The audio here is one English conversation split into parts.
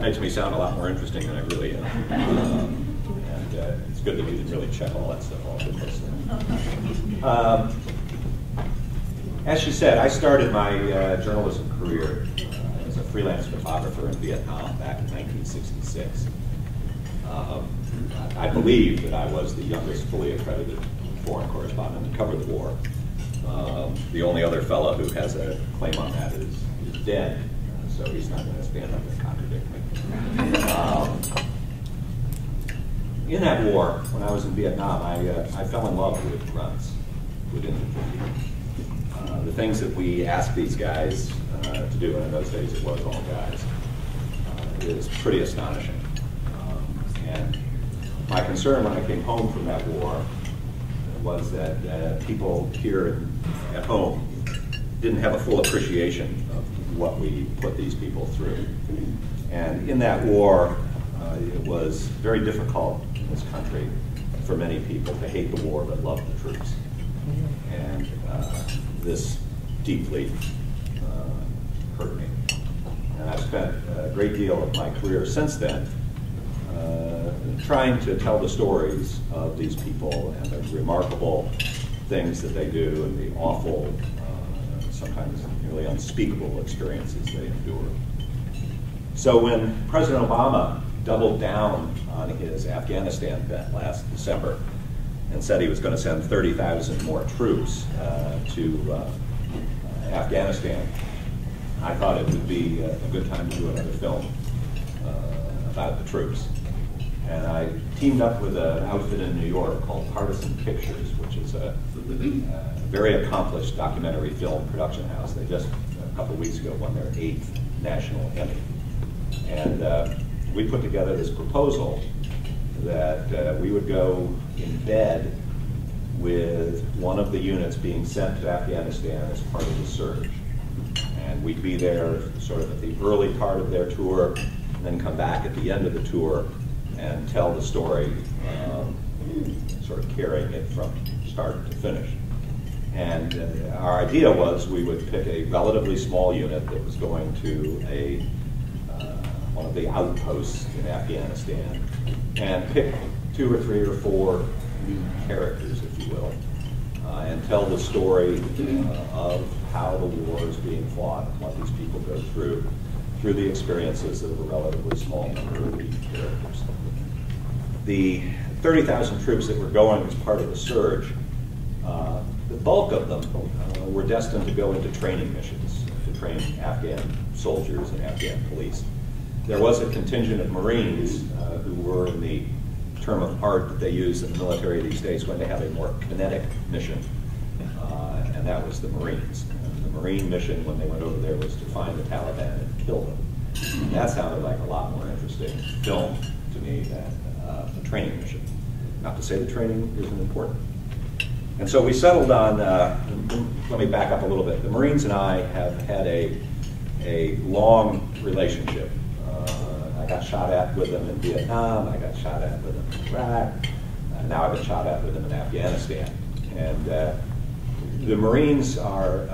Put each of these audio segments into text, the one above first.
makes me sound a lot more interesting than I really am. And it's good that we didn't really check all that stuff off the list. As she said, I started my journalism career as a freelance photographer in Vietnam back in 1966. I believe that I was the youngest fully accredited foreign correspondent to cover the war. The only other fellow who has a claim on that is dead, so he's not going to stand up and contradict me. In that war, when I was in Vietnam, I fell in love with runs, with infantry. The things that we asked these guys to do, and in those days it was all guys, is pretty astonishing. And my concern when I came home from that war was that people here at home didn't have a full appreciation of what we put these people through. And in that war, it was very difficult in this country for many people to hate the war but love the troops. And this deeply hurt me. And I've spent a great deal of my career since then trying to tell the stories of these people and the remarkable things that they do and the awful, sometimes nearly unspeakable experiences they endure. So when President Obama doubled down on his Afghanistan bet last December and said he was going to send 30,000 more troops to Afghanistan, I thought it would be a good time to do another film about the troops. And I teamed up with an outfit in New York called Partisan Pictures, which is a very accomplished documentary film production house. They just, a couple of weeks ago, won their 8th National Emmy. And we put together this proposal that we would go in bed with one of the units being sent to Afghanistan as part of the surge. And we'd be there sort of at the early part of their tour, and then come back at the end of the tour and tell the story, sort of carrying it from start to finish. And our idea was we would pick a relatively small unit that was going to one of the outposts in Afghanistan and pick 2 or 3 or 4 new characters, if you will, and tell the story of how the war is being fought and what these people go through the experiences of a relatively small number of these characters. The 30,000 troops that were going as part of the surge, the bulk of them were destined to go into training missions, to train Afghan soldiers and Afghan police. There was a contingent of Marines who were, in the term of art that they use in the military these days, going to have a more kinetic mission, and that was the Marines. And the Marine mission, when they went over there, was to find the Taliban and kill them. And that sounded like a lot more interesting film to me than a training mission. Not to say the training isn't important. And so we settled on, let me back up a little bit. The Marines and I have had a long relationship. I got shot at with them in Vietnam, I got shot at with them in Iraq, and now I've been shot at with them in Afghanistan. And the Marines are,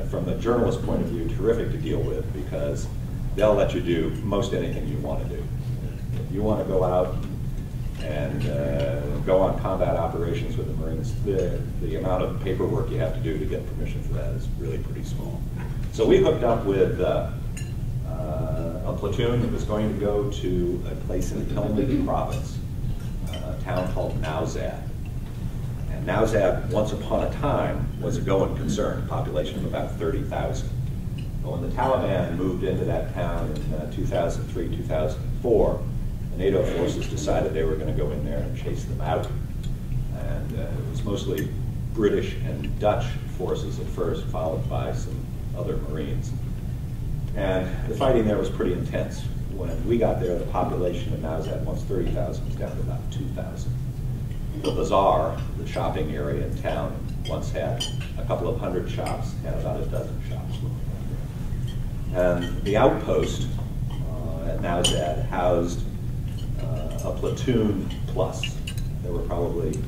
from a journalist point of view, terrific to deal with because they'll let you do most anything you want to do. If you want to go out and go on combat operations with the Marines, the amount of paperwork you have to do to get permission for that is really pretty small. So we hooked up with a platoon that was going to go to a place in Helmand province, a town called Nowzad. And Nowzad, once upon a time, was a going concern, a population of about 30,000. But when the Taliban moved into that town in 2003, 2004, the NATO forces decided they were going to go in there and chase them out. And it was mostly British and Dutch forces at first, followed by some other Marines. And the fighting there was pretty intense. When we got there, the population of Nowzad, once 30,000, was down to about 2,000. The bazaar, the shopping area in town, once had a couple of hundred shops, had about a dozen shops. And the outpost at Nowzad housed a platoon plus. There were probably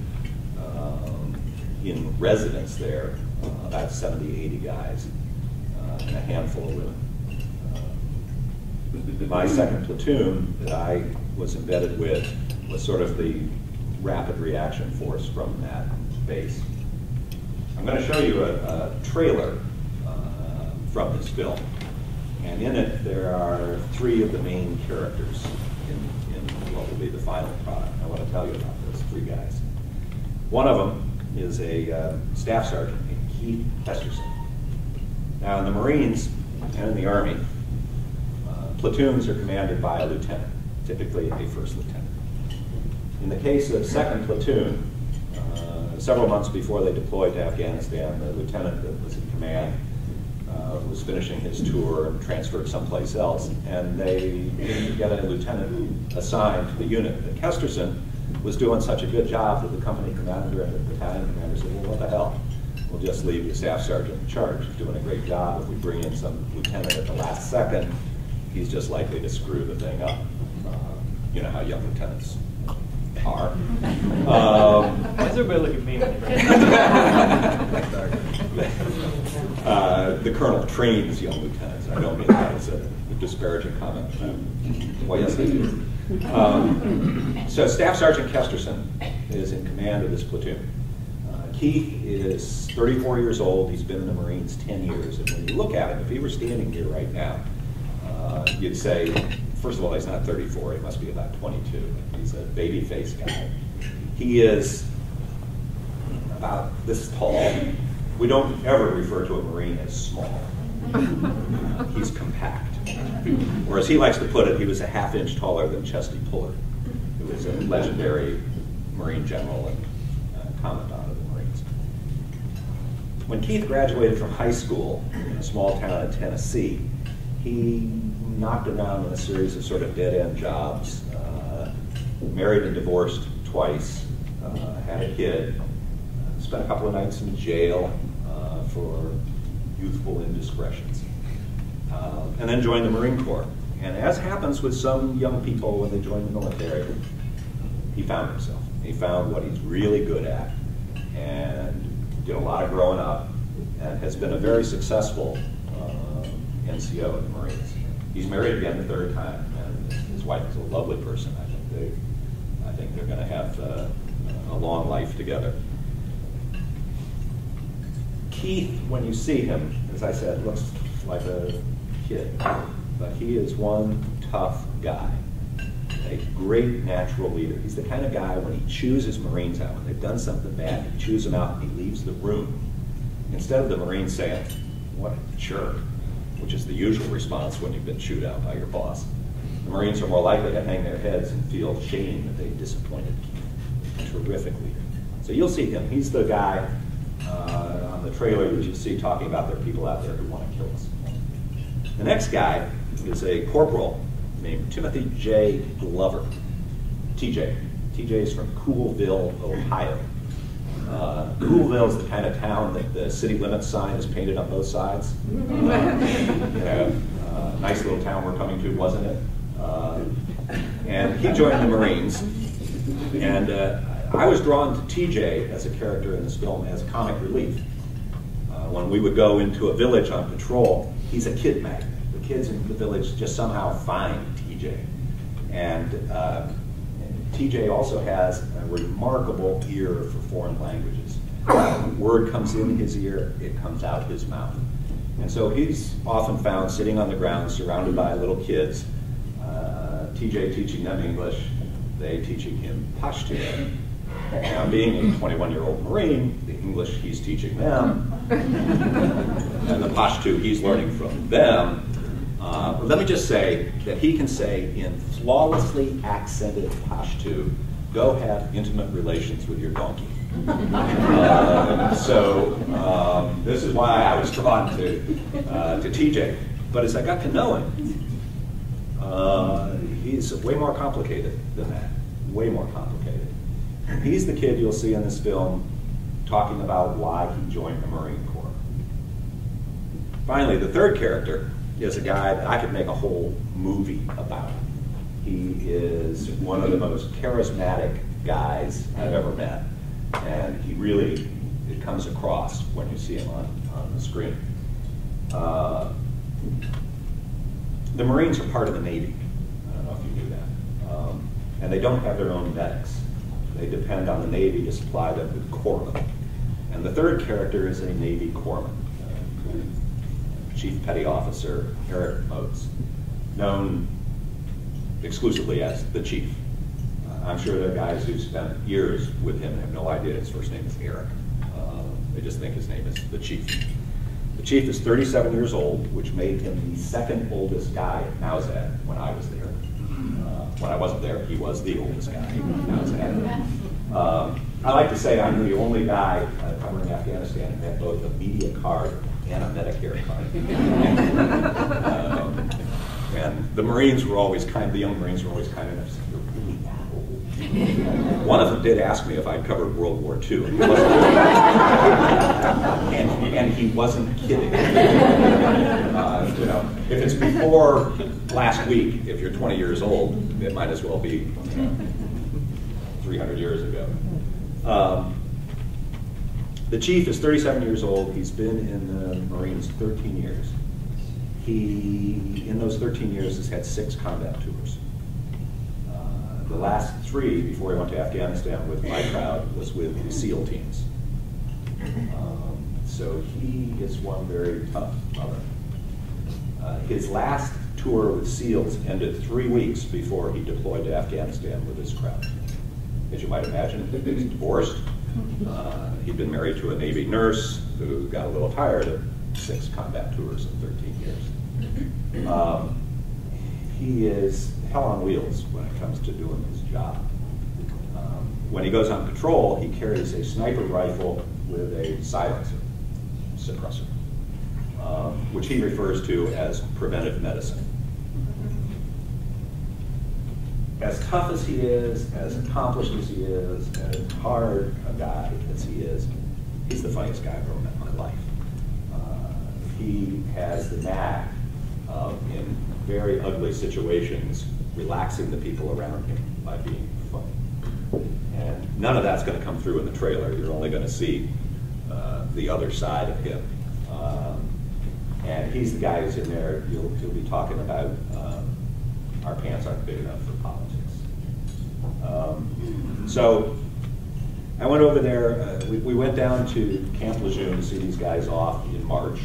in residence there about 70, 80 guys and a handful of women. My second platoon that I was embedded with was sort of the rapid reaction force from that base. I'm going to show you a trailer from this film. And in it, there are 3 of the main characters in what will be the final product. I want to tell you about those 3 guys. One of them is a staff sergeant named Keith Hesterson. Now, in the Marines and in the Army, platoons are commanded by a lieutenant, typically a first lieutenant. In the case of 2nd Platoon, several months before they deployed to Afghanistan, the lieutenant that was in command was finishing his tour and transferred someplace else, and they didn't get a lieutenant assigned to the unit. But Kesterson was doing such a good job that the company commander and the battalion commander said, well, what the hell? We'll just leave the staff sergeant in charge. He's doing a great job. If we bring in some lieutenant at the last second, he's just likely to screw the thing up. You know how young lieutenants are. Why does everybody look at me? The colonel trains young lieutenants. I don't mean that as a disparaging comment. Well, yes, I do. So Staff Sergeant Kesterson is in command of this platoon. Keith is 34 years old. He's been in the Marines 10 years. And when you look at him, if he were standing here right now, you'd say, first of all, he's not 34. He must be about 22. He's a baby-faced guy. He is about this tall. We don't ever refer to a Marine as small. He's compact. Or as he likes to put it, he was a half-inch taller than Chesty Puller, who was a legendary Marine general and commandant of the Marines. When Keith graduated from high school in a small town in Tennessee, he knocked around in a series of sort of dead-end jobs, married and divorced twice, had a kid, spent a couple of nights in jail for youthful indiscretions, and then joined the Marine Corps. And as happens with some young people when they join the military, he found himself. He found what he's really good at and did a lot of growing up and has been a very successful NCO in the Marines. He's married again the 3rd time, and his wife is a lovely person. I think they're going to have a long life together. Keith, when you see him, as I said, looks like a kid, but he is one tough guy, a great natural leader. He's the kind of guy, when he chews his Marines out, when they've done something bad, he chews them out and he leaves the room. Instead of the Marines saying, what a jerk, which is the usual response when you've been chewed out by your boss, the Marines are more likely to hang their heads and feel shame that they disappointed Keith. Terrific leader. So you'll see him. He's the guy on the trailer that you see talking about there are people out there who want to kill us. The next guy is a corporal named Timothy J. Glover. TJ. TJ is from Coolville, Ohio. Coolville is the kind of town that the city limits sign is painted on both sides. Nice little town we're coming to, wasn't it? And he joined the Marines. And I was drawn to TJ as a character in this film as comic relief. When we would go into a village on patrol, he's a kid magnet. The kids in the village just somehow find TJ. And TJ also has a remarkable ear for foreign languages. Word comes in his ear, it comes out his mouth. And so he's often found sitting on the ground surrounded by little kids, TJ teaching them English, they teaching him Pashto. Now, being a 21-year-old Marine, the English he's teaching them, and the Pashto he's learning from them. But let me just say that he can say in flawlessly accented Pashto, go have intimate relations with your donkey. This is why I was drawn to TJ. But as I got to know him, he's way more complicated than that, way more complicated. He's the kid you'll see in this film talking about why he joined the Marine Corps. Finally, the 3rd character is a guy that I could make a whole movie about. He is one of the most charismatic guys I've ever met, and he really, it comes across when you see him on the screen. The Marines are part of the Navy. I don't know if you knew that. And they don't have their own medics. They depend on the Navy to supply them with corpsmen. And the third character is a Navy corpsman, Chief Petty Officer Eric Motes, known exclusively as the Chief. I'm sure there are guys who spent years with him and have no idea his first name is Eric. They just think his name is the Chief. The Chief is 37 years old, which made him the second oldest guy at Nowzad when I was there. When I wasn't there, he was the oldest guy at Nowzad. I like to say I'm the only guy covering Afghanistan who had both a media card and a Medicare card. And the Marines were always the young Marines were always kind enough to say, "You're really that old." One of them did ask me if I'd covered World War II, and he wasn't kidding. You know, if it's before last week, if you're 20 years old, it might as well be 300 years ago. The Chief is 37 years old. He's been in the Marines 13 years. He, in those 13 years, has had 6 combat tours. The last 3, before he went to Afghanistan with my crowd, was with the SEAL teams. So he is one very tough brother. His last tour with SEALs ended 3 weeks before he deployed to Afghanistan with his crowd. As you might imagine, he's divorced. He'd been married to a Navy nurse who got a little tired of 6 combat tours in 13 years. He is hell on wheels when it comes to doing his job. When he goes on patrol, he carries a sniper rifle with a silencer, suppressor, which he refers to as preventive medicine. As tough as he is, as accomplished as he is, as hard a guy as he is, he's the funniest guy I've ever met in my life. He has the knack of, in very ugly situations, relaxing the people around him by being funny. And none of that's going to come through in the trailer. You're only going to see the other side of him. And he's the guy who's in there, you'll be talking about our pants aren't big enough for politics. So I went over there, we went down to Camp Lejeune to see these guys off in March.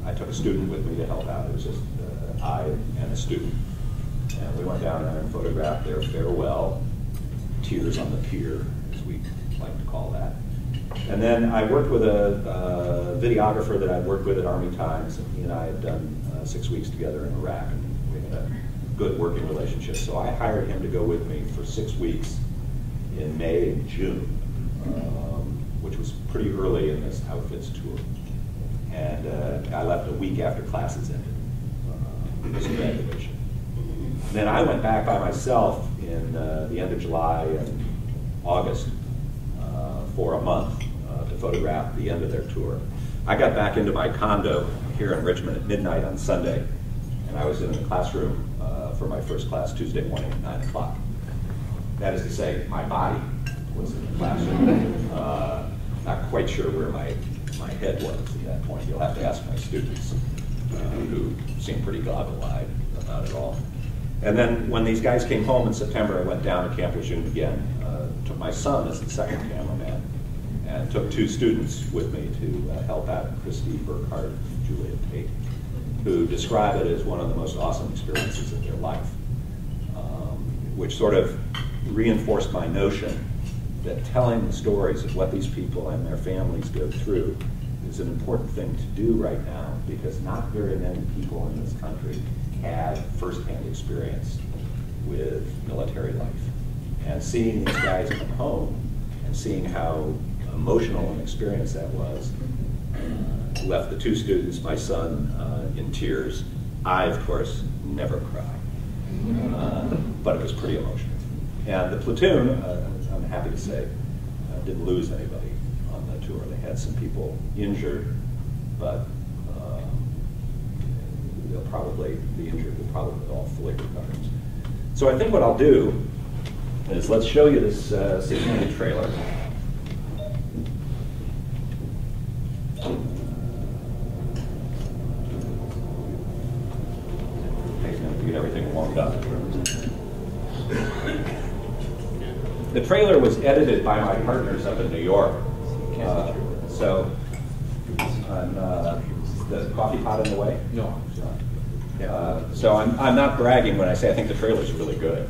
I took a student with me to help out. It was just I and a student. And we went down there and photographed their farewell, tears on the pier, as we like to call that. And then I worked with a videographer that I'd worked with at Army Times, and he and I had done 6 weeks together in Iraq, and we had a good working relationship. So I hired him to go with me for 6 weeks in May and June, which was pretty early in this outfits tour. And I left a week after classes ended, this graduation. And then I went back by myself in the end of July and August for a month to photograph the end of their tour. I got back into my condo here in Richmond at midnight on Sunday, and I was in the classroom for my first class Tuesday morning at 9 o'clock. That is to say, my body was in the classroom. Not quite sure where my head was at that point. You'll have to ask my students, who seemed pretty goggle-eyed about it all. And then when these guys came home in September, I went down to Camp Lejeune again, took my son as the second cameraman, and took 2 students with me to help out, Christy Burkhart and Julia Tate, who describe it as one of the most awesome experiences of their life, which sort of reinforced my notion that telling the stories of what these people and their families go through is an important thing to do right now, because not very many people in this country have firsthand experience with military life. And seeing these guys come home and seeing how emotional an experience that was left the 2 students, my son, in tears. I, of course, never cry, but it was pretty emotional. And the platoon, I'm happy to say, didn't lose anybody on the tour. They had some people injured, but they'll probably, the injured will probably all fully recover. So I think what I'll do is let's show you this 6-minute trailer. warmed up. The trailer was edited by my partners up in New York. So, the coffee pot in the way? No. So I'm not bragging when I say I think the trailer's really good.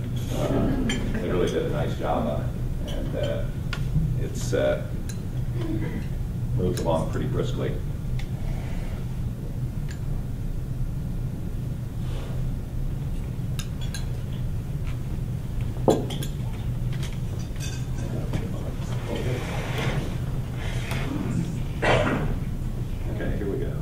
They really did a nice job on it. And it's moves along pretty briskly. Okay, here we go.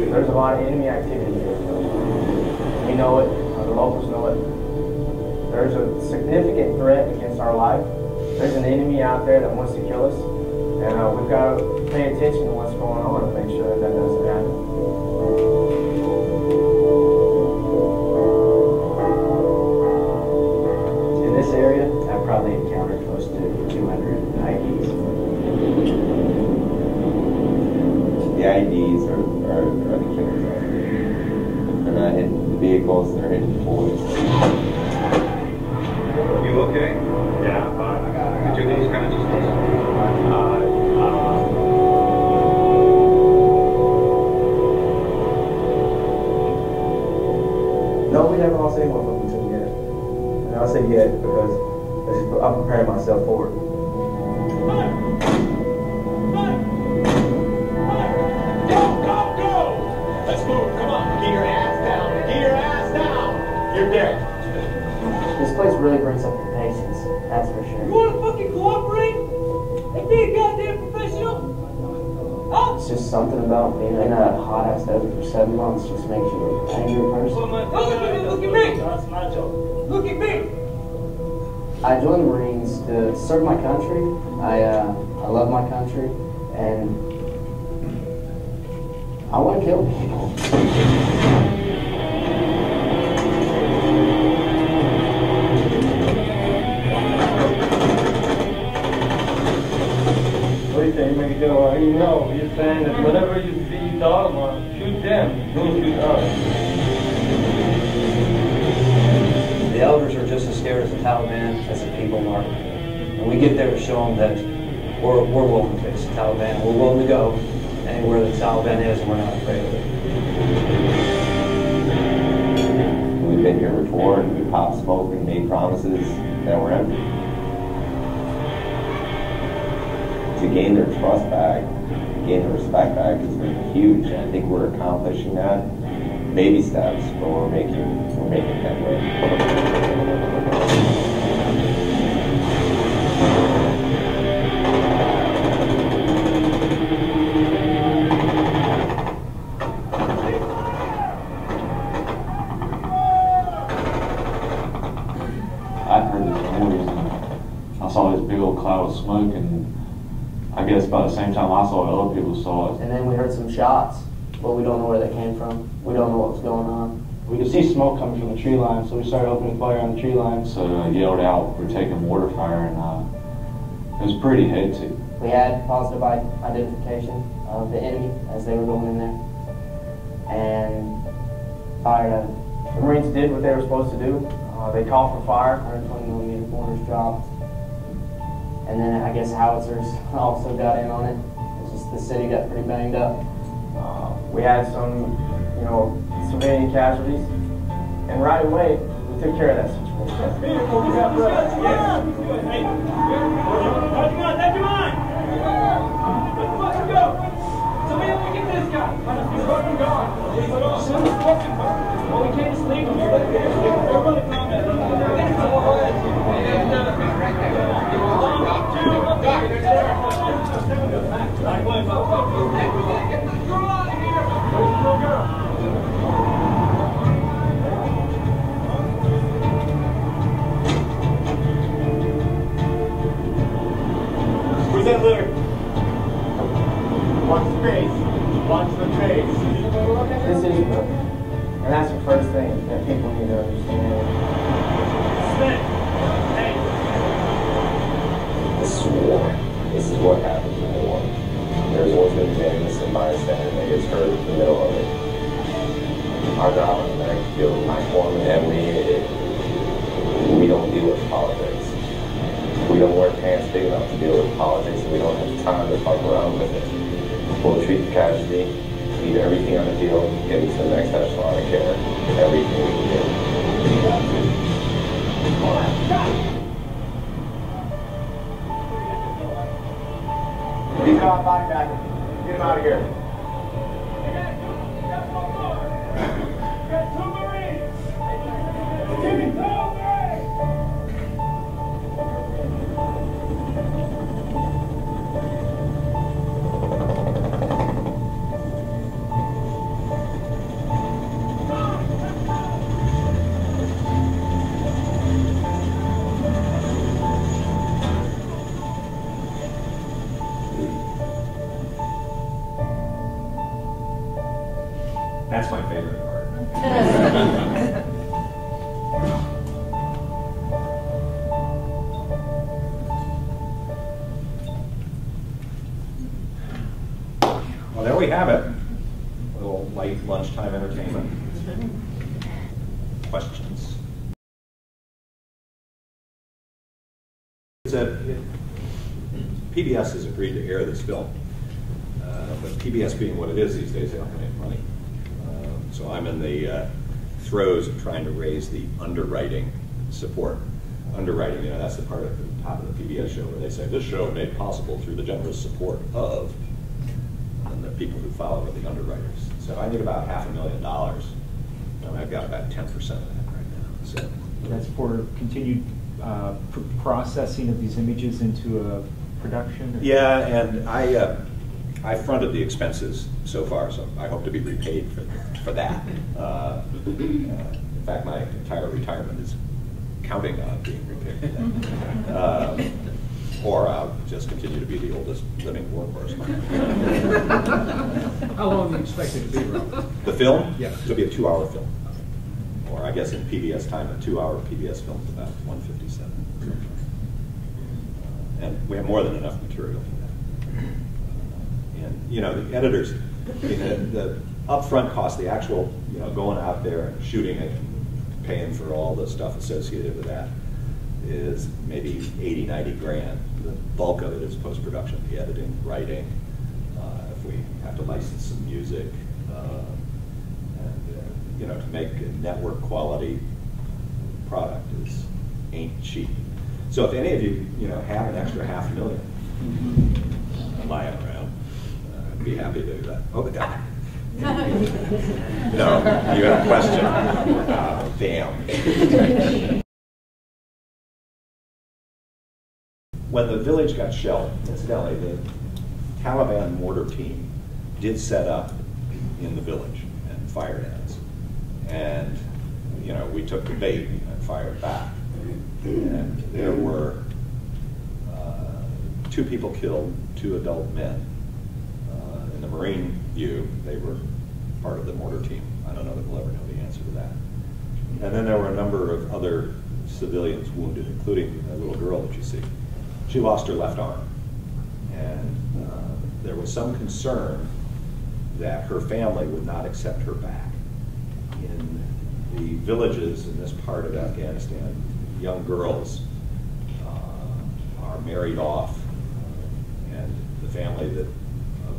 There's a lot of enemy activity here. We know it, the locals know it. There's a significant threat against our life. There's an enemy out there that wants to kill us, and we've got to pay attention to what's going on and make sure that doesn't happen. In this area, I've probably encountered close to 200 IEDs. The IEDs are the killers out there. They're not hitting the vehicles, they're hitting the boys. You okay? Yeah, I'm fine. Could you these kind of No, we haven't lost anyone from the team yet. And I say yet because I'm preparing myself for it. This place really brings up the patience, that's for sure. You wanna fucking cooperate? And be a goddamn professional? Huh? It's just something about being in a hot ass desert for 7 months just makes you an angry person. Look at me! That's my job. Look at me! I joined the Marines to serve my country. I love my country, and I want to kill people. What do you think? Make it go, you know, you're saying that whatever you see you talk about, shoot them, don't shoot us. The elders are just as scared of the Taliban as the people are. And we get there to show them that we're willing to face the Taliban. We're willing to go anywhere the Taliban is, and we're not afraid of it. We've been here before and we popped smoke and made promises that were empty. To gain their trust back, gain their respect back has been huge. And I think we're accomplishing that. Baby steps, but we're making headway. I heard the noise and I saw this big old cloud of smoke, and I guess by the same time I saw it, other people saw it. And then we heard some shots, but we don't know where they came from. We don't know what was going on. We could see smoke coming from the tree line, so we started opening fire on the tree line. So I yelled out, "We're taking mortar fire," and it was pretty hectic. We had positive identification of the enemy as they were going in there, and fired at them. The Marines did what they were supposed to do. They called for fire. 120 millimeter mortars dropped, and then I guess howitzers also got in on it. It's just the city got pretty banged up. We had some, civilian casualties, and right away we took care of that situation. Somebody help me get this guy. He's fucking gone. He's fucking hurt. Well, we can't just leave him here. Everybody calm down. hardest thing that people need to understand. This is war. This is what happens in war. There's always going to be an innocent bystander that gets hurt in the middle of it. Our job, and I feel my foreman and we don't deal with politics. We don't wear pants big enough to deal with politics, and we don't have time to fuck around with it. We'll treat the casualty, leave everything on the field, get it to the next echelon of care, everything we can do. He's got a body back. Get him out of here. That's my favorite part. Well, there we have it. A little light lunchtime entertainment. Questions? PBS has agreed to air this film, but PBS being what it is these days, they don't make money. So I'm in the throes of trying to raise the underwriting support. Underwriting, you know, that's the part at the top of the PBS show where they say, this show made possible through the generous support of, and the people who follow are the underwriters. So I need about $500,000, and I've got about 10% of that right now. So that's for continued processing of these images into a production? Yeah, and I fronted the expenses so far, so I hope to be repaid for that. In fact, my entire retirement is counting on being repaid for that. Or I'll just continue to be the oldest living workhorse. How long do you expect it to be, Robert? The film? Yeah. It'll be a 2-hour film. Or I guess in PBS time, a 2-hour PBS film is about 157. And we have more than enough material for that. And you know, the editors, the upfront cost, the actual, you know, going out there and shooting it, paying for all the stuff associated with that, is maybe 80, 90 grand. The bulk of it is post-production, the editing, writing. If we have to license some music, and you know, to make a network quality product ain't cheap. So if any of you, you know, have an extra $500,000 lying around, I'd be happy to do that. Oh, the guy. No, you have a question. Damn. When the village got shelled, incidentally, the Taliban mortar team did set up in the village and fired at us. And, you know, we took the bait and fired back. And there were 2 people killed, 2 adult men. In the Marine view, they were part of the mortar team. I don't know that we'll ever know the answer to that. And then there were a number of other civilians wounded, including a little girl that you see. She lost her left arm. And there was some concern that her family would not accept her back. In the villages in this part of Afghanistan, young girls are married off, and the family of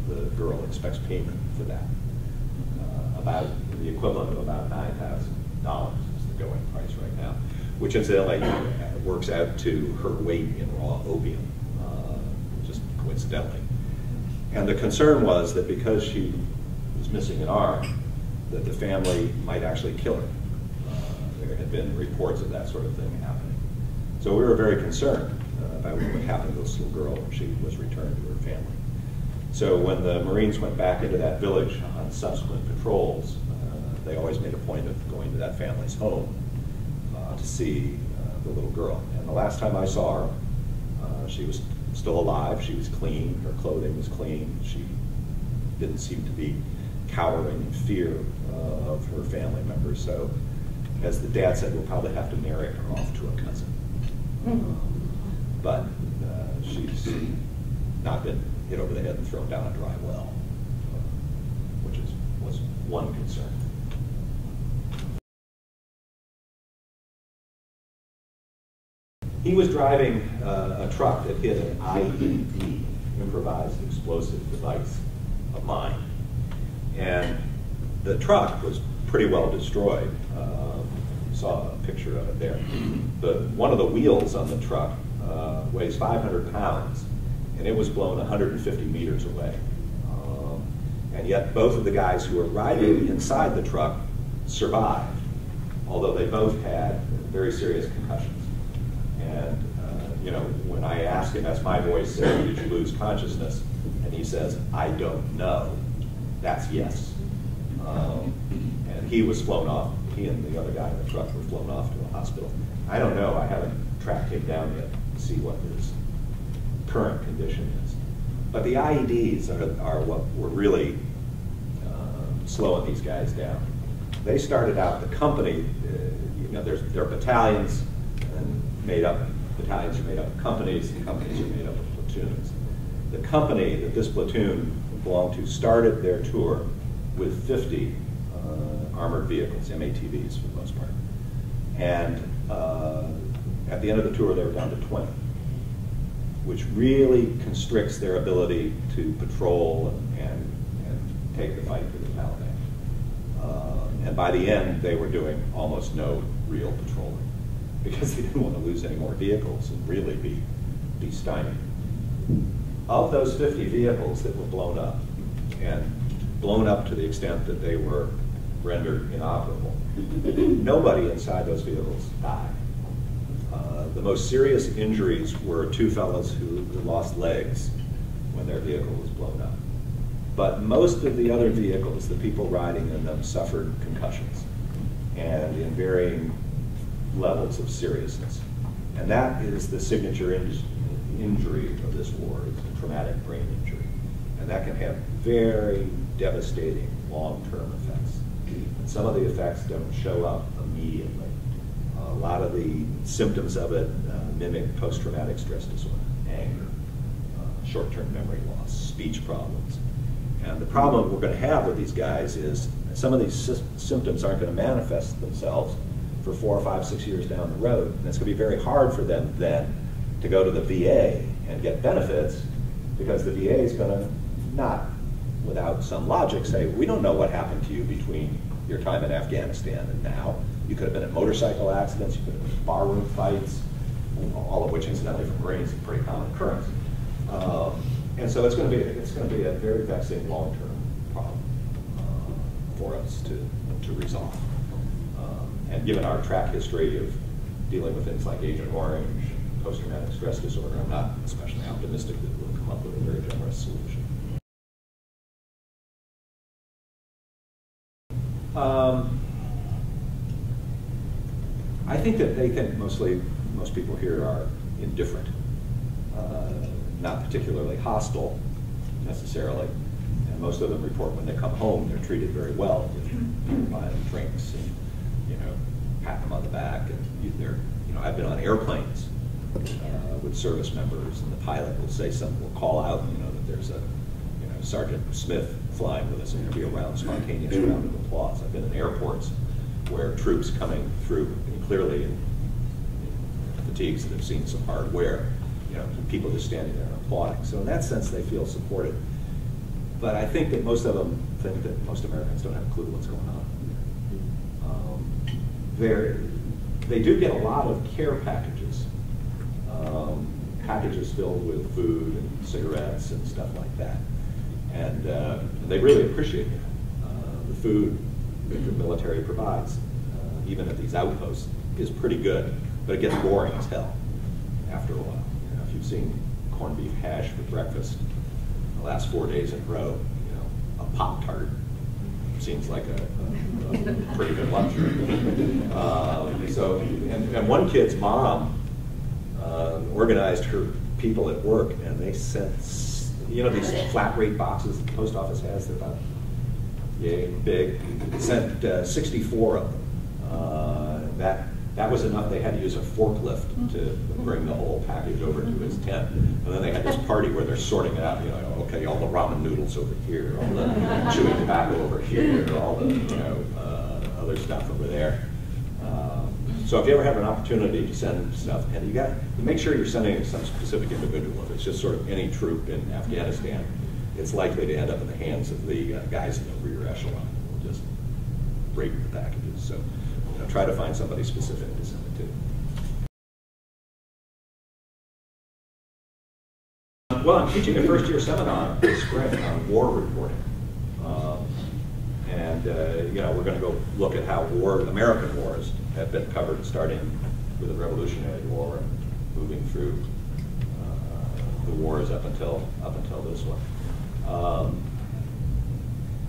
the girl expects payment for that. About the equivalent of about $9,000 is the going price right now, which incidentally works out to her weight in raw opium, just coincidentally. And the concern was that because she was missing an arm, that the family might actually kill her. There had been reports of that sort of thing happening. So we were very concerned about what would happen to this little girl when she was returned to her family. So when the Marines went back into that village on subsequent patrols, they always made a point of going to that family's home to see the little girl. And the last time I saw her, she was still alive, she was clean, her clothing was clean, she didn't seem to be cowering fear of her family members. So, as the dad said, we'll probably have to narrate her off to a cousin. But she's not been hit over the head and thrown down a dry well, which was one concern. He was driving a truck that hit an IED, improvised explosive device of mine. And the truck was pretty well destroyed. Saw a picture of it there. One of the wheels on the truck weighs 500 pounds, and it was blown 150 meters away. And yet both of the guys who were riding inside the truck survived, although they both had very serious concussions. And you know, when I asked him, as my voice said, did you lose consciousness? And he says, I don't know. That's yes. And he was flown off. He and the other guy in the truck were flown off to a hospital. I don't know. I haven't tracked him down yet to see what his current condition is. But the IEDs are what were really slowing these guys down. They started out, the company, you know, there are battalions, and battalions are made up of companies, and companies are made up of platoons. The company that this platoon belonged to started their tour with 50 armored vehicles, MATVs for the most part. And at the end of the tour, they were down to 20, which really constricts their ability to patrol and take the fight to the Taliban. And by the end, they were doing almost no real patrolling because they didn't want to lose any more vehicles and really be stymied. Of those 50 vehicles that were blown up, and blown up to the extent that they were rendered inoperable, nobody inside those vehicles died. The most serious injuries were two fellows who lost legs when their vehicle was blown up. But most of the other vehicles, the people riding in them, suffered concussions, and in varying levels of seriousness. And that is the signature injury of this war, is a traumatic brain injury. And that can have very devastating long-term effects. And some of the effects don't show up immediately. A lot of the symptoms of it mimic post-traumatic stress disorder, anger, short-term memory loss, speech problems. And the problem we're going to have with these guys is some of these symptoms aren't going to manifest themselves for 4 or 5, 6 years down the road. And it's going to be very hard for them then to go to the VA and get benefits, because the VA is going to not, without some logic, say, we don't know what happened to you between your time in Afghanistan and now. You could have been in motorcycle accidents, you could have been in barroom fights, all of which, incidentally, for Marines, is a pretty common occurrence. And so it's going to be a very vexing long-term problem for us to resolve. And given our track history of dealing with things like Agent Orange, post-traumatic stress disorder, I'm not especially optimistic that we'll come up with a very generous solution. I think that they think most people here are indifferent, not particularly hostile necessarily. And most of them report when they come home they're treated very well. You buy them drinks and, you know, pat them on the back. And they're, you know, I've been on airplanes with service members, and the pilot will say something, will call out, you know, that there's a, you know, Sergeant Smith flying with us, and there'll be a spontaneous round of applause. I've been in airports where troops coming through, and clearly in fatigues that have seen some hard wear, you know, people just standing there and applauding. So in that sense, they feel supported. But I think that most of them think that most Americans don't have a clue what's going on. They do get a lot of care packages, packages filled with food and cigarettes and stuff like that. And they really appreciate it. The food that the military provides, even at these outposts, is pretty good, but it gets boring as hell after a while. You know, if you've seen corned beef hash for breakfast the last 4 days in a row, you know, a Pop-Tart seems like a pretty good luxury. And one kid's mom organized her people at work, and they sent, you know, these flat rate boxes the post office has. They're about big. Sent 64 of them. That was enough. They had to use a forklift to bring the whole package over to his tent. And then they had this party where they're sorting it out. You know, okay, all the ramen noodles over here, all the chewing tobacco over here, all the other stuff over there. So if you ever have an opportunity to send stuff, and you make sure you're sending it to some specific individual. If it's just sort of any troop in Afghanistan, it's likely to end up in the hands of the guys in the rear echelon. We'll just break the packages. So try to find somebody specific to send it to. Well, I'm teaching a first-year seminar this spring on war reporting. We're going to go look at how American wars have been covered, starting with the Revolutionary War and moving through the wars up until this one.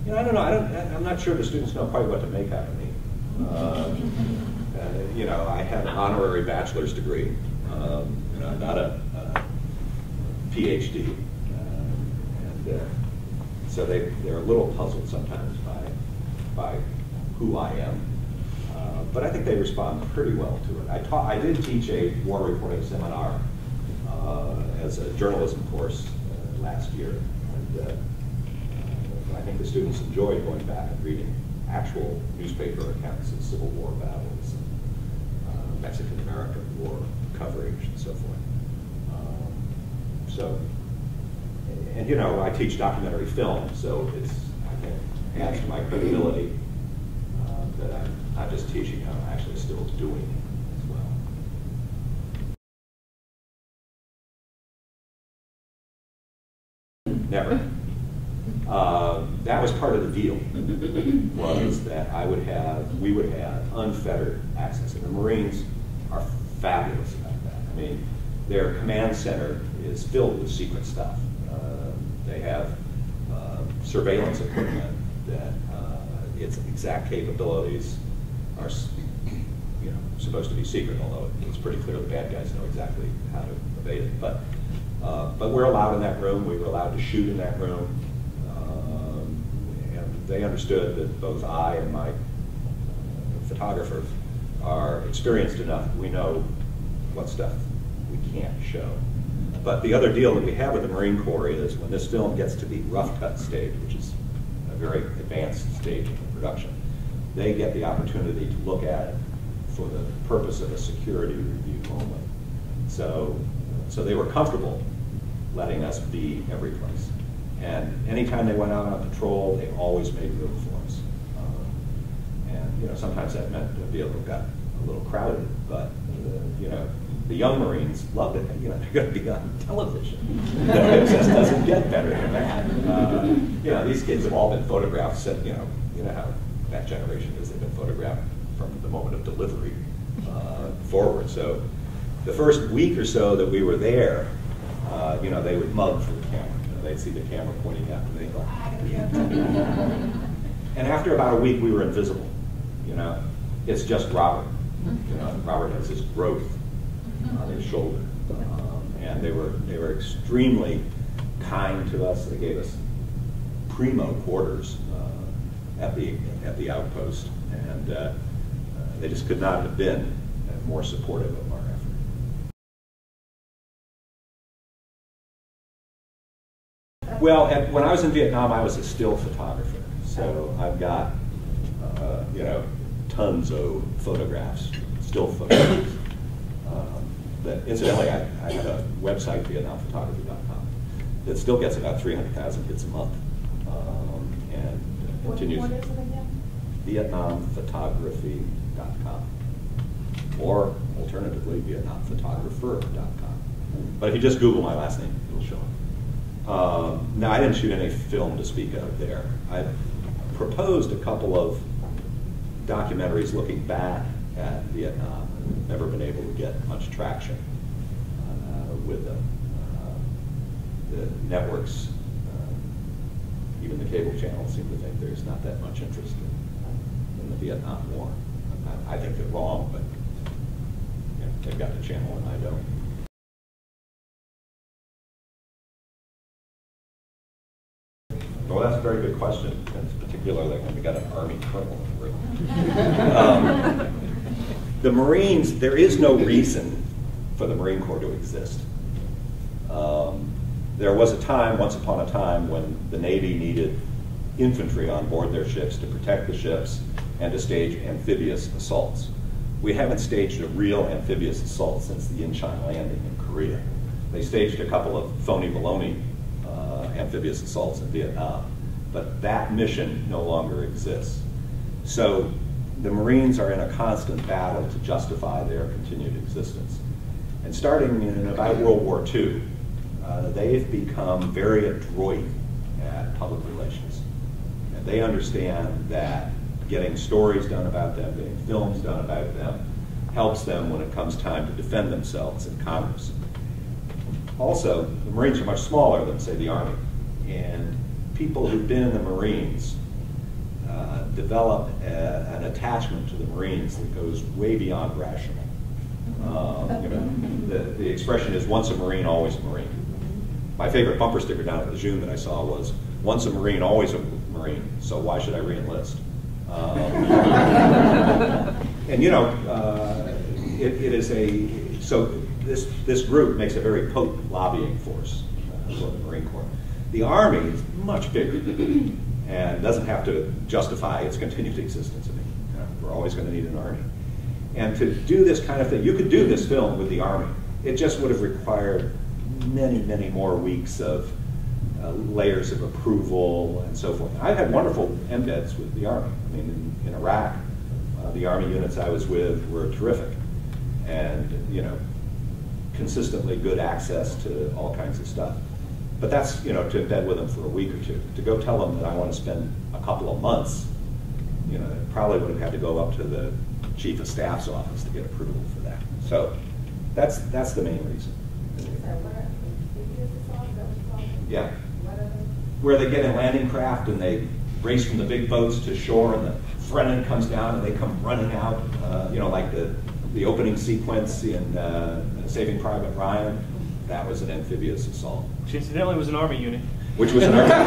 I don't know. I'm not sure the students know quite what to make out of me. I had an honorary bachelor's degree. Not a PhD, so they're a little puzzled sometimes by who I am. But I think they respond pretty well to it. I did teach a war reporting seminar as a journalism course last year, and I think the students enjoyed going back and reading actual newspaper accounts of Civil War battles, and Mexican-American War coverage, and so forth. I teach documentary film, so I think it adds to my credibility that I'm not just teaching, I'm actually still doing it as well. Never. That was part of the deal, was that we would have unfettered access. And the Marines are fabulous about that. I mean, their command center is filled with secret stuff. They have surveillance equipment that its exact capabilities are supposed to be secret, although it's pretty clear the bad guys know exactly how to evade it. But we're allowed in that room. We were allowed to shoot in that room. And they understood that both I and my photographer are experienced enough. We know what stuff we can't show. But the other deal that we have with the Marine Corps is when this film gets to the rough cut stage, which is a very advanced stage of production, they get the opportunity to look at it for the purpose of a security review only. So they were comfortable letting us be every place. And anytime they went out on patrol, they always made room for us. Sometimes that meant the vehicle got a little crowded, but the young Marines loved it. They're going to be on television. It just doesn't get better than that. These kids have all been photographed. You know how that generation is. They've been photographed from the moment of delivery forward. So the first week or so that we were there, they would mug for the camera. They'd see the camera pointing out, and they'd go, and after about a week, we were invisible. It's just Robert. Robert has this growth on his shoulder, and they were extremely kind to us. They gave us primo quarters at the outpost, and they just could not have been more supportive of our effort. Well, when I was in Vietnam, I was a still photographer, so I've got tons of photographs, still photographs. That incidentally, I have a website, VietnamPhotography.com, that still gets about 300,000 hits a month, and continues. What is it again? VietnamPhotography.com, or alternatively, VietnamPhotographer.com. But if you just Google my last name, it'll show up. Now, I didn't shoot any film to speak of there. I proposed a couple of documentaries looking back at Vietnam. Never been able to get much traction with them. The networks, even the cable channels, seem to think there's not that much interest in the Vietnam War. I think they're wrong, but they've got the channel and I don't. Well, that's a very good question, and particularly when we got an Army colonel in the room. The Marines, there is no reason for the Marine Corps to exist. There was a time, once upon a time, when the Navy needed infantry on board their ships to protect the ships and to stage amphibious assaults. We haven't staged a real amphibious assault since the Incheon landing in Korea. They staged a couple of phony baloney amphibious assaults in Vietnam, but that mission no longer exists. So the Marines are in a constant battle to justify their continued existence. And starting in about World War II, they've become very adroit at public relations. And they understand that getting stories done about them, getting films done about them, helps them when it comes time to defend themselves in Congress. Also, the Marines are much smaller than, say, the Army. And people who've been in the Marines develop an attachment to the Marines that goes way beyond rational. The expression is once a Marine, always a Marine. My favorite bumper sticker down at the Lejeune that I saw was, once a Marine, always a Marine, so why should I re-enlist? And it is so this group makes a very potent lobbying force for the Marine Corps. The Army is much bigger and doesn't have to justify its continued existence. I mean, we're always going to need an Army. And to do this kind of thing, you could do this film with the Army. It just would have required many, many more weeks of layers of approval and so forth. I've had wonderful embeds with the Army. I mean, in Iraq, the Army units I was with were terrific, and consistently good access to all kinds of stuff. But that's to embed with them for a week or two. To go tell them that I want to spend a couple of months, probably would have had to go up to the Chief of Staff's office to get approval for that. So that's the main reason. Yeah. Where they get in landing craft and they race from the big boats to shore, and the front end comes down and they come running out, like the opening sequence in Saving Private Ryan. That was an amphibious assault. Which incidentally was an Army unit. Which was an Army unit.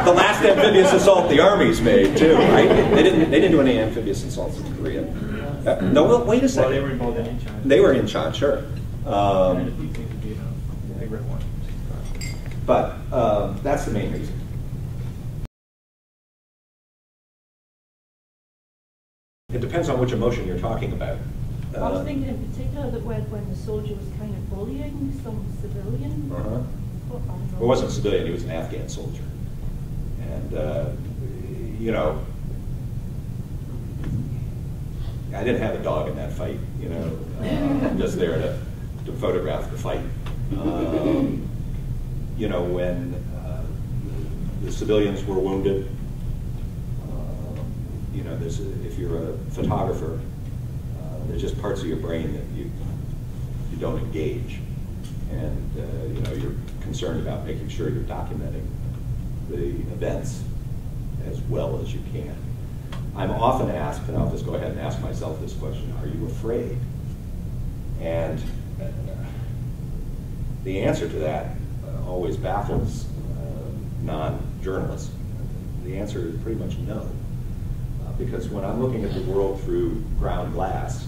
The last amphibious assault the Army's made too, right? They didn't do any amphibious assaults in Korea. No, wait a second. Well, they were involved in Incheon. They were in Incheon, sure. And a few things in Vietnam. They read one. But that's the main reason. It depends on which emotion you're talking about. I was thinking in particular that when the soldier was kind of bullying some civilian. It wasn't a civilian, he was an Afghan soldier. And, I didn't have a dog in that fight, I'm just there to photograph the fight. When the civilians were wounded, if you're a photographer, there's just parts of your brain that you don't engage, and you're concerned about making sure you're documenting the events as well as you can. I'm often asked, and I'll just go ahead and ask myself this question: are you afraid? And the answer to that always baffles non-journalists. The answer is pretty much no, because when I'm looking at the world through ground glass,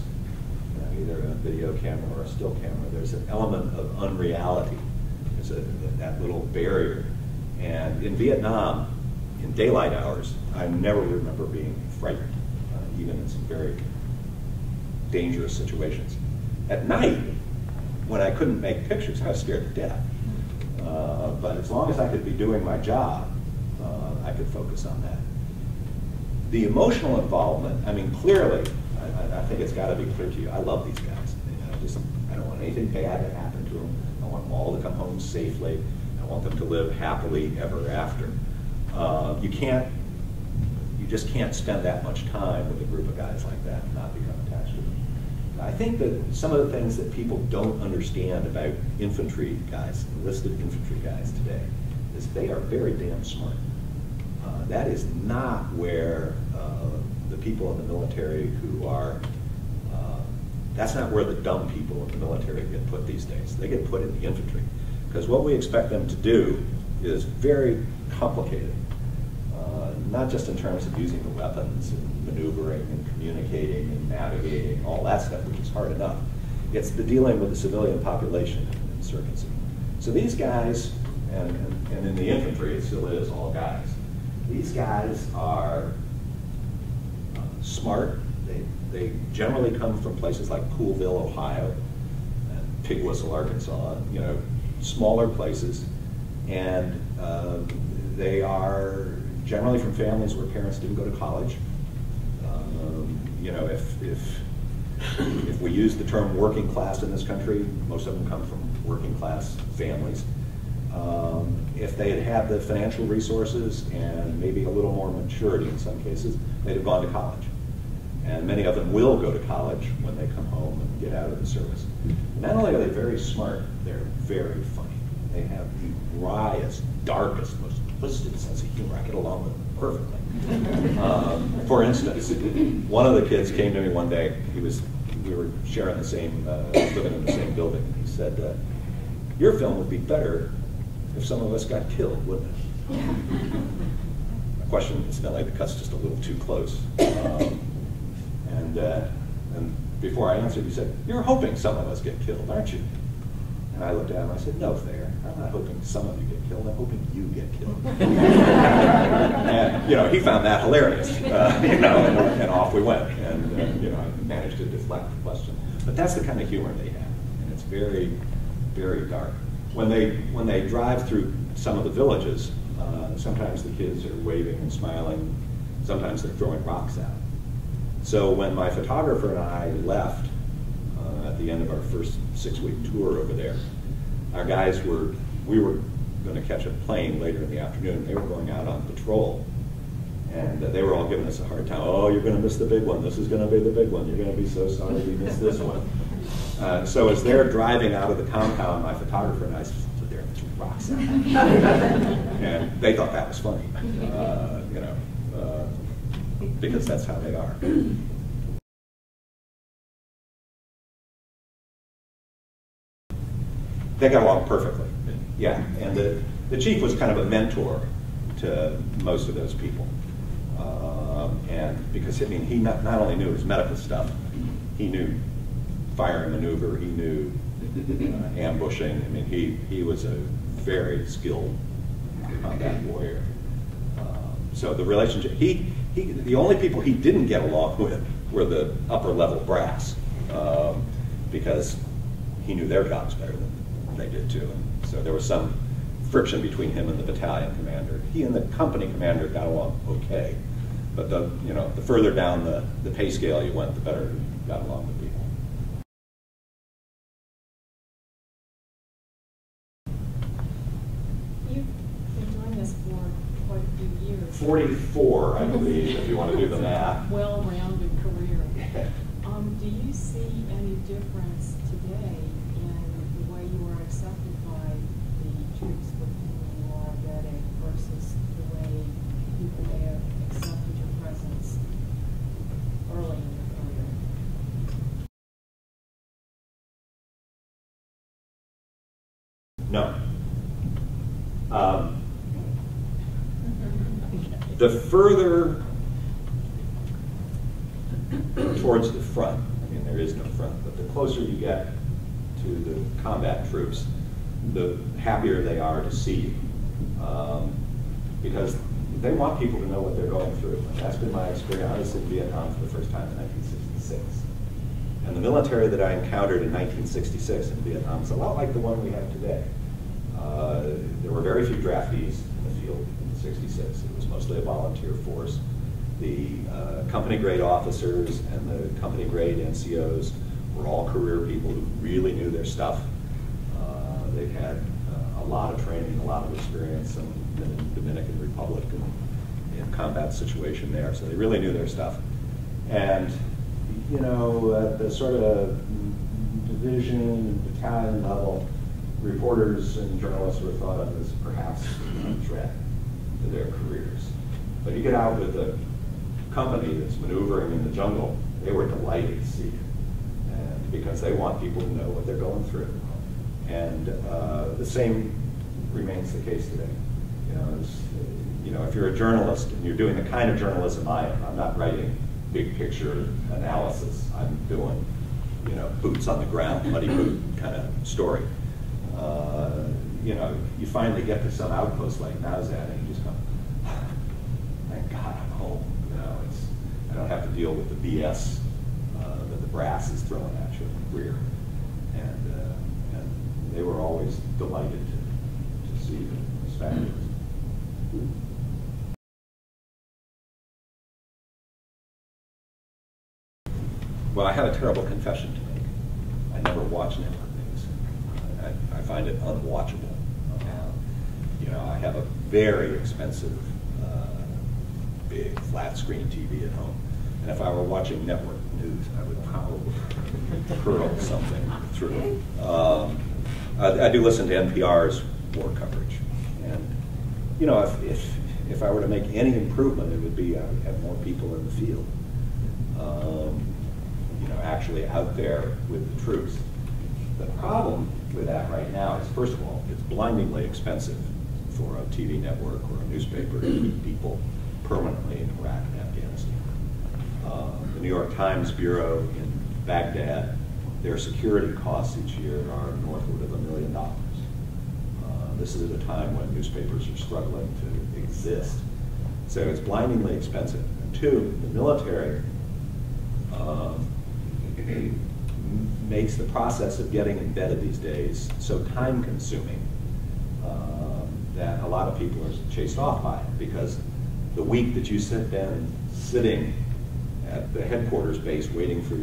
either a video camera or a still camera, there's an element of unreality. There's that little barrier. And in Vietnam, in daylight hours, I never remember being frightened, even in some very dangerous situations. At night, when I couldn't make pictures, I was scared to death. But as long as I could be doing my job, I could focus on that. The emotional involvement, I mean, clearly, I think it's got to be clear to you, I love these guys. I don't want anything bad to happen to them. I want them all to come home safely. I want them to live happily ever after. You just can't spend that much time with a group of guys like that and not become attached to them. I think that some of the things that people don't understand about infantry guys, enlisted infantry guys today, is they are very damn smart. That is not where the people in the military who are, that's not where the dumb people in the military get put these days. They get put in the infantry. Because what we expect them to do is very complicated, not just in terms of using the weapons and maneuvering and communicating and navigating, all that stuff, which is hard enough. It's the dealing with the civilian population in insurgency. So these guys, and in the infantry it still is all guys, these guys are smart. They generally come from places like Poolville, Ohio, and Pig Whistle, Arkansas, you know, smaller places. And they are generally from families where parents didn't go to college. You know, if we use the term working class in this country, most of them come from working class families. If they had had the financial resources and maybe a little more maturity in some cases, they'd have gone to college. And many of them will go to college when they come home and get out of the service. Not only are they very smart, they're very funny. They have the wryest, darkest, most twisted sense of humor. I get along with them perfectly. For instance, one of the kids came to me one day. We were sharing the same, living in the same building. And he said, "Your film would be better if some of us got killed, wouldn't it?" A question, incidentally, that cuts just a little too close. And before I answered, he said, "You're hoping some of us get killed, aren't you?" And I looked at him and I said, "No, Thayer, I'm not hoping some of you get killed, I'm hoping you get killed." And, you know, he found that hilarious, you know, and off we went. And, you know, I managed to deflect the question. But that's the kind of humor they have, and it's very, very dark. When they drive through some of the villages, sometimes the kids are waving and smiling, sometimes they're throwing rocks out. So when my photographer and I left at the end of our first 6-week tour over there, our guys we were going to catch a plane later in the afternoon. They were going out on patrol, and they were all giving us a hard time. "Oh, you're going to miss the big one. This is going to be the big one. You're going to be so sorry you missed this one." So as they're driving out of the compound, my photographer and I stood there and threw rocks at them. And they thought that was funny, you know, because that's how they are. They got along perfectly, yeah. And the chief was kind of a mentor to most of those people. And because, I mean, he not only knew his medical stuff, he knew fire and maneuver, he knew ambushing. I mean, he was a very skilled combat warrior. So the relationship, the only people he didn't get along with were the upper level brass, because he knew their jobs better than they did too. And so there was some friction between him and the battalion commander. He and the company commander got along okay, but the further down the pay scale you went, the better you got along with people. You've been doing this for quite a few years. 44, I believe, if you want to do the math. Well-rounded career. Do you see any difference today in the way you are accepted by the troops with whom you are vetting versus the way people may have accepted your presence early in your career? No. The further towards the front, I mean, there is no front, but the closer you get to the combat troops, the happier they are to see you. Because they want people to know what they're going through. And that's been my experience. I was in Vietnam for the first time in 1966. And the military that I encountered in 1966 in Vietnam is a lot like the one we have today. There were very few draftees in the field in '66. It was mostly a volunteer force. The company grade officers and the company grade NCOs were all career people who really knew their stuff. They had a lot of training, a lot of experience in the Dominican Republic and in combat situation there, so they really knew their stuff. And you know, at the sort of division and battalion level, reporters and journalists were thought of as perhaps a threat to their careers. But you get out with a company that's maneuvering in the jungle, they were delighted to see you, and because they want people to know what they're going through. And the same remains the case today. If you're a journalist and you're doing the kind of journalism I am, I'm not writing big picture analysis. I'm doing, boots on the ground, muddy boot kind of story. You finally get to some outpost like Nowzat and you just go, thank God I'm home. I don't have to deal with the BS that the brass is throwing at you in the rear. And they were always delighted to see it. It was fabulous. Well, I have a terrible confession to make. I never watch network news. I find it unwatchable. I have a very expensive, big flat screen TV at home. And if I were watching network news, I would probably hurl something through. I do listen to NPR's war coverage. And, if I were to make any improvement, it would be I would have more people in the field. Actually out there with the troops. The problem with that right now is, first of all, it's blindingly expensive for a TV network or a newspaper to keep people permanently in Iraq and Afghanistan. The New York Times Bureau in Baghdad, their security costs each year are northward of $1 million. This is at a time when newspapers are struggling to exist. So it's blindingly expensive. And two, the military makes the process of getting embedded these days so time-consuming that a lot of people are chased off by it, because the week that you sit down sitting at the headquarters base waiting for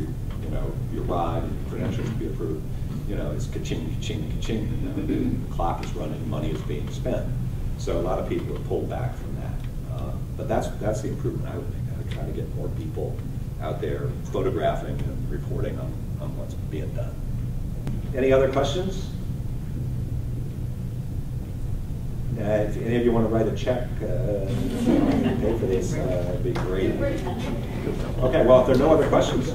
your ride and credentials to be approved, it's ka-ching, ka-ching, ka-ching. The clock is running, money is being spent. So a lot of people are pulled back from that. But that's the improvement I would make. I would try to get more people out there photographing and reporting on what's being done. Any other questions? If any of you want to write a check, pay for this, it'd be great. Okay, well, if there are no other questions.